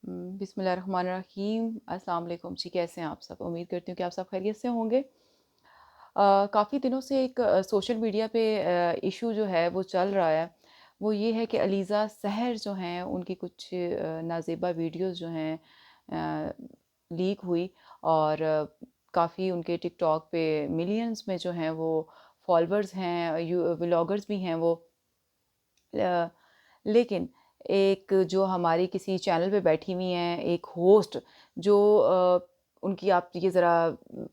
बिस्मिल्लाहिर्रहमानिर्रहीम। अस्सलाम वालेकुम जी, कैसे हैं आप सब? उम्मीद करती हूँ कि आप सब खैरियत से होंगे। काफ़ी दिनों से एक सोशल मीडिया पे इशू जो है वो चल रहा है। वो ये है कि अलीज़ा सहर जो हैं उनकी कुछ नाज़ेबा वीडियोज़ जो हैं लीक हुई और काफ़ी उनके टिकटॉक पे मिलियंस में जो हैं वो फॉलोअर्स हैं, व्लॉगर्स भी हैं वो। अ, लेकिन एक जो हमारी किसी चैनल पे बैठी हुई हैं, एक होस्ट जो उनकी आप ये ज़रा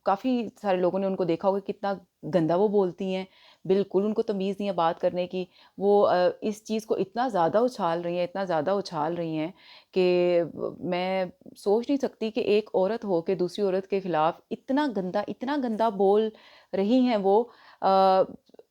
काफ़ी सारे लोगों ने उनको देखा होगा कितना गंदा वो बोलती हैं, बिल्कुल उनको तमीज़ नहीं है बात करने की। वो इस चीज़ को इतना ज़्यादा उछाल रही हैं, इतना ज़्यादा उछाल रही हैं कि मैं सोच नहीं सकती कि एक औरत हो के दूसरी औरत के खिलाफ़ इतना गंदा बोल रही हैं वो। अ,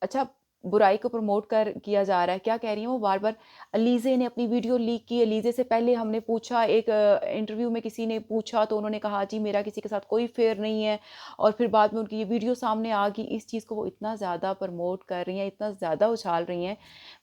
अच्छा, बुराई को प्रमोट कर किया जा रहा है। क्या कह रही हैं वो बार-बार, अलीज़े ने अपनी वीडियो लीक की। अलीज़े से पहले हमने पूछा, एक इंटरव्यू में किसी ने पूछा तो उन्होंने कहा जी मेरा किसी के साथ कोई अफ़ेयर नहीं है, और फिर बाद में उनकी ये वीडियो सामने आ गई। इस चीज़ को वो इतना ज़्यादा प्रमोट कर रही हैं, इतना ज़्यादा उछाल रही हैं।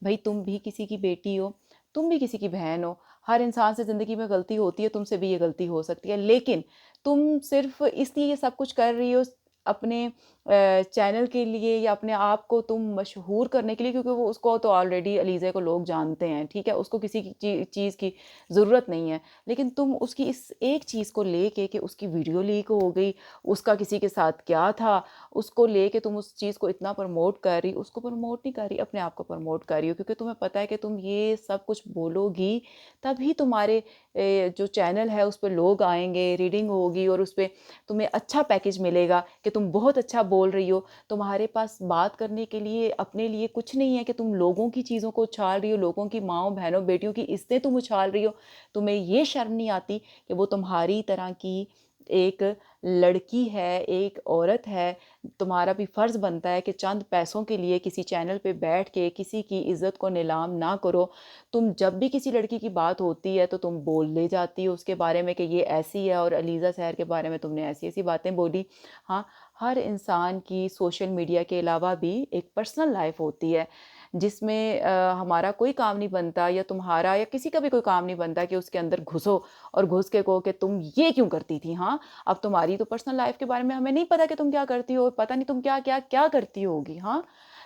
भई तुम भी किसी की बेटी हो, तुम भी किसी की बहन हो। हर इंसान से ज़िंदगी में गलती होती है, तुमसे भी ये गलती हो सकती है। लेकिन तुम सिर्फ़ इसलिए ये सब कुछ कर रही हो अपने चैनल के लिए या अपने आप को तुम मशहूर करने के लिए, क्योंकि वो उसको तो ऑलरेडी अलीज़ा को लोग जानते हैं, ठीक है? उसको किसी की चीज़ की ज़रूरत नहीं है। लेकिन तुम उसकी इस एक चीज़ को लेके कि उसकी वीडियो लीक हो गई, उसका किसी के साथ क्या था, उसको लेके तुम उस चीज़ को इतना प्रमोट कर रही, उसको प्रमोट नहीं कर रही, अपने आप को प्रमोट कर रही हो, क्योंकि तुम्हें पता है कि तुम ये सब कुछ बोलोगी, तभी तुम्हारे जो चैनल है उस पे लोग आएँगे, रीडिंग होगी और उस पे तुम्हें अच्छा पैकेज मिलेगा कि तुम बहुत अच्छा बोल रही हो। तुम्हारे पास बात करने के लिए अपने लिए कुछ नहीं है कि तुम लोगों की चीज़ों को उछाल रही हो, लोगों की माँओं, बहनों, बेटियों की इज़्ज़तें तुम उछाल रही हो। तुम्हें ये शर्म नहीं आती कि वो तुम्हारी तरह की एक लड़की है, एक औरत है। तुम्हारा भी फ़र्ज़ बनता है कि चंद पैसों के लिए किसी चैनल पे बैठ के किसी की इज़्ज़त को नीलाम ना करो। तुम जब भी किसी लड़की की बात होती है तो तुम बोल ले जाती हो उसके बारे में कि ये ऐसी है, और अलीज़ा सहर के बारे में तुमने ऐसी-ऐसी बातें बोली। हाँ, हर इंसान की सोशल मीडिया के अलावा भी एक पर्सनल लाइफ़ होती है, जिसमें हमारा कोई काम नहीं बनता, या तुम्हारा या किसी का भी कोई काम नहीं बनता कि उसके अंदर घुसो और घुस के कहो कि तुम ये क्यों करती थी? हाँ, अब तुम्हारी तो पर्सनल लाइफ़ के बारे में हमें नहीं पता कि तुम क्या करती हो, पता नहीं तुम क्या करती होगी, हाँ?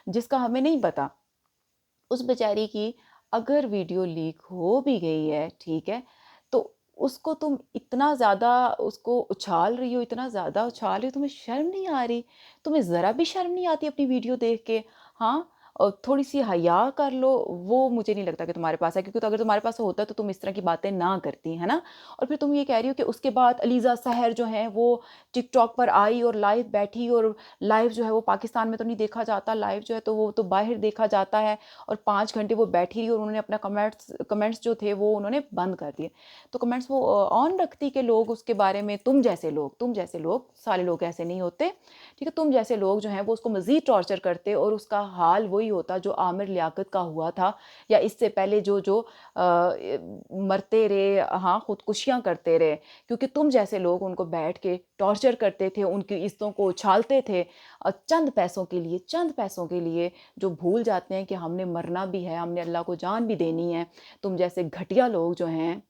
जिसका हमें नहीं पता। उस बेचारी की अगर वीडियो लीक हो भी गई है, ठीक है, तो उसको तुम इतना ज़्यादा उसको उछाल रही हो, इतना ज़्यादा उछाल रही हो, तुम्हें शर्म नहीं आ रही? तुम्हें ज़रा भी शर्म नहीं आती अपनी वीडियो देख के? हाँ? और थोड़ी-सी हया कर लो, वो मुझे नहीं लगता कि तुम्हारे पास है, क्योंकि तो अगर तुम्हारे पास होता तो तुम इस तरह की बातें ना करती, है ना? और फिर तुम ये कह रही हो कि उसके बाद अलीज़ा सहर जो हैं वो टिकटॉक पर आई और लाइव बैठी, और लाइव जो है वो पाकिस्तान में तो नहीं देखा जाता, लाइव जो है तो वो तो बाहर देखा जाता है, और 5 घंटे वो बैठी रही और उन्होंने अपना कमेंट्स जो थे वो उन्होंने बंद कर दिए। तो कमेंट्स वो ऑन रखती कि लोग उसके बारे में, तुम जैसे लोग, सारे लोग ऐसे नहीं होते, ठीक है? तुम जैसे लोग जो हैं वो उसको मज़ीद टॉर्चर करते, और उसका हाल वही होता जो आमिर लियाकत का हुआ था, या इससे पहले जो मरते रहे, हाँ, खुदकुशियाँ करते रहे, क्योंकि तुम जैसे लोग उनको बैठ के टॉर्चर करते थे, उनकी इज़्ज़तों को उछालते थे चंद पैसों के लिए, जो भूल जाते हैं कि हमने मरना भी है, हमने अल्लाह को जान भी देनी है। तुम जैसे घटिया लोग जो हैं,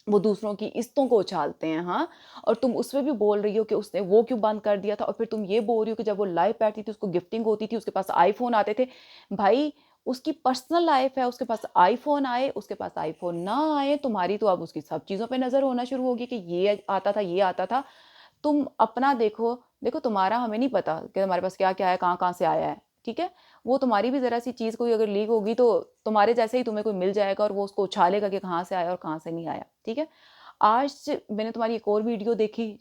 वो दूसरों की इज़्ज़तों को उछालते हैं, हाँ? और तुम उसमें भी बोल रही हो कि उसने वो क्यों बंद कर दिया था, और फिर तुम ये बोल रही हो कि जब वो लाइव बैठती थी, उसको गिफ्टिंग होती थी, उसके पास आईफ़ोन आते थे। भाई, उसकी पर्सनल लाइफ़ है, उसके पास आईफ़ोन आए, उसके पास आईफ़ोन ना आए, तुम्हारी तो अब उसकी सब चीज़ों पे नज़र होना शुरू होगी कि ये आता था। तुम अपना देखो, देखो तुम्हारा हमें नहीं पता कि तुम्हारे पास क्या-क्या है, कहाँ-कहाँ से आया है, ठीक है? वो तुम्हारी भी ज़रा-सी चीज़ कोई अगर लीक होगी तो तुम्हारे जैसे ही तुम्हें कोई मिल जाएगा और वो उसको उछालेगा कि कहाँ से आया और कहाँ से नहीं आया, ठीक है? आज मैंने तुम्हारी एक और वीडियो देखी,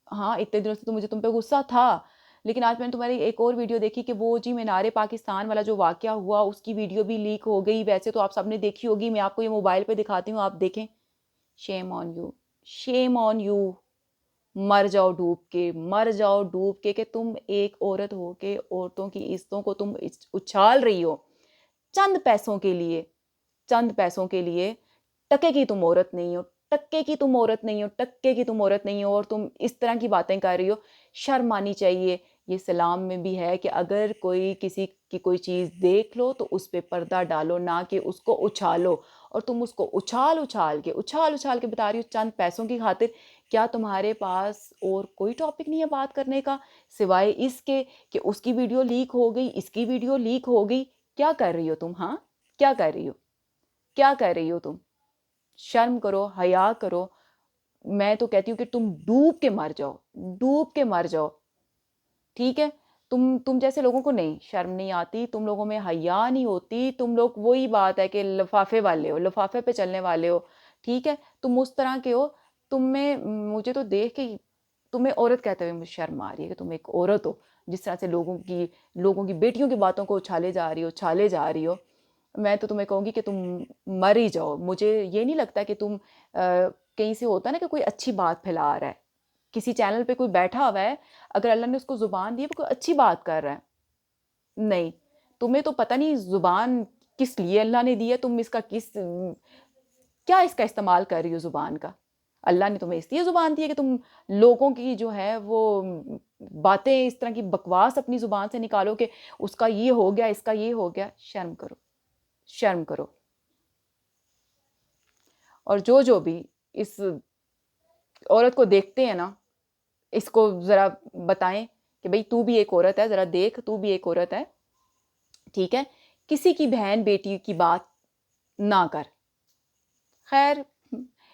हाँ, इतने दिनों से तो मुझे तुम पे गुस्सा था, लेकिन आज मैंने तुम्हारी एक और वीडियो देखी कि वो जी मीनार पाकिस्तान वाला जो वाक़या हुआ, उसकी वीडियो भी लीक हो गई। वैसे तो आप सबने देखी होगी, मैं आपको ये मोबाइल पे दिखाती हूँ, आप देखें। Shame on you, shame on you. मर जाओ डूब के कि तुम एक औरत हो के औरतों की इज़्ज़तों को तुम उछाल रही हो, चंद पैसों के लिए, चंद पैसों के लिए। टके की तुम औरत नहीं हो, टक्के की तुम औरत नहीं हो, टक्के की तुम औरत नहीं हो, और तुम इस तरह की बातें कर रही हो। शर्म आनी चाहिए। ये इस्लाम में भी है कि अगर कोई किसी की कोई चीज़ देख लो तो उस पे पर्दा डालो, ना कि उसको उछालो। اور تم اس کو اچھال اچھال کے بتا رہی ہو چند پیسوں کی خاطر. کیا تمہارے پاس اور کوئی ٹاپک نہیں ہے بات کرنے کا سوائے اس کے کہ اس کی ویڈیو لیک ہو گئی, اس کی ویڈیو لیک ہو گئی؟ کیا کر رہی ہو تم؟ ہاں کیا کر رہی ہو؟ کیا کر رہی ہو تم؟ شرم کرو, حیا کرو. میں تو کہتی ہوں کہ تم ڈوب کے مر جاؤ, ڈوب کے مر جاؤ. ٹھیک ہے, تم جیسے لوگوں کو نہیں شرم نہیں آتی, تم لوگوں میں حیا نہیں ہوتی. تم لوگ وہی بات ہے کہ لفافے والے ہو, لفافے پہ چلنے والے ہو. ٹھیک ہے, تم اس طرح کے ہو. تم میں مجھے تو دیکھ کے تمہیں عورت کہتے ہوئے مجھے شرم آ رہی ہے کہ تم ایک عورت ہو, جس طرح سے لوگوں کی بیٹیوں کی باتوں کو اچھالے جا رہی ہو. میں تو تمہیں کہوں گی کہ تم مر ہی جاؤ. مجھے یہ نہیں لگتا کہ تم کہیں سے ہوتا ہے نا کہ کوئی اچھی بات پھیلا رہا ہے, کسی چینل پہ کوئی بیٹھا ہوا ہے, اگر اللہ نے اس کو زبان دی ہے وہ کوئی اچھی بات کر رہا ہے. نہیں, تمہیں تو پتہ نہیں زبان کس لیے اللہ نے دی ہے, تم اس کا کیا اس کا استعمال کر رہی ہو زبان کا. اللہ نے تمہیں اس لیے زبان دی ہے کہ تم لوگوں کی جو ہے وہ باتیں اس طرح کی بکواس اپنی زبان سے نکالو کہ اس کا یہ ہو گیا, اس کا یہ ہو گیا. شرم کرو, شرم کرو. اور جو بھی اس عورت کو دیکھتے ہیں نا, اس کو ذرا بتائیں کہ بھئی تو بھی ایک عورت ہے, ذرا دیکھ تو بھی ایک عورت ہے. ٹھیک ہے, کسی کی بہن بیٹی کی بات نہ کر. خیر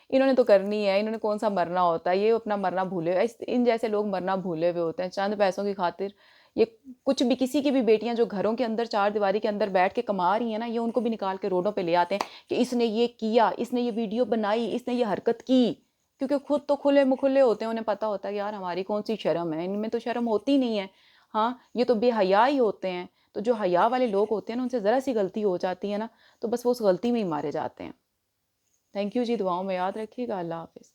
انہوں نے تو کرنی ہے, انہوں نے کون سا مرنا ہوتا ہے, یہ اپنا مرنا بھولے ہوئے, ان جیسے لوگ مرنا بھولے ہوئے ہوتے ہیں چند پیسوں کی خاطر. یہ کچھ بھی کسی کی بھی بیٹیاں جو گھروں کے اندر چار دیواری کے اندر بیٹھ کے کما رہی ہیں نا, یہ ان کو بھی نکال کے روڈوں پہ لے آتے ہیں کہ اس نے یہ کیا, اس نے یہ ویڈیو بنائی, اس نے یہ حرکت کی. کیونکہ خود تو کھلے مکھلے ہوتے ہیں, انہیں پتہ ہوتا ہے کہ یار ہماری کون سی شرم ہے, ان میں تو شرم ہوتی نہیں ہے. ہاں یہ تو بے حیا ہی ہوتے ہیں. تو جو حیا والے لوگ ہوتے ہیں نا, ان سے ذرا سی غلطی ہو جاتی ہے نا, تو بس وہ اس غلطی میں ہی مارے جاتے ہیں. تھینک یو جی, دعاؤں میں یاد رکھیے گا. اللہ حافظ.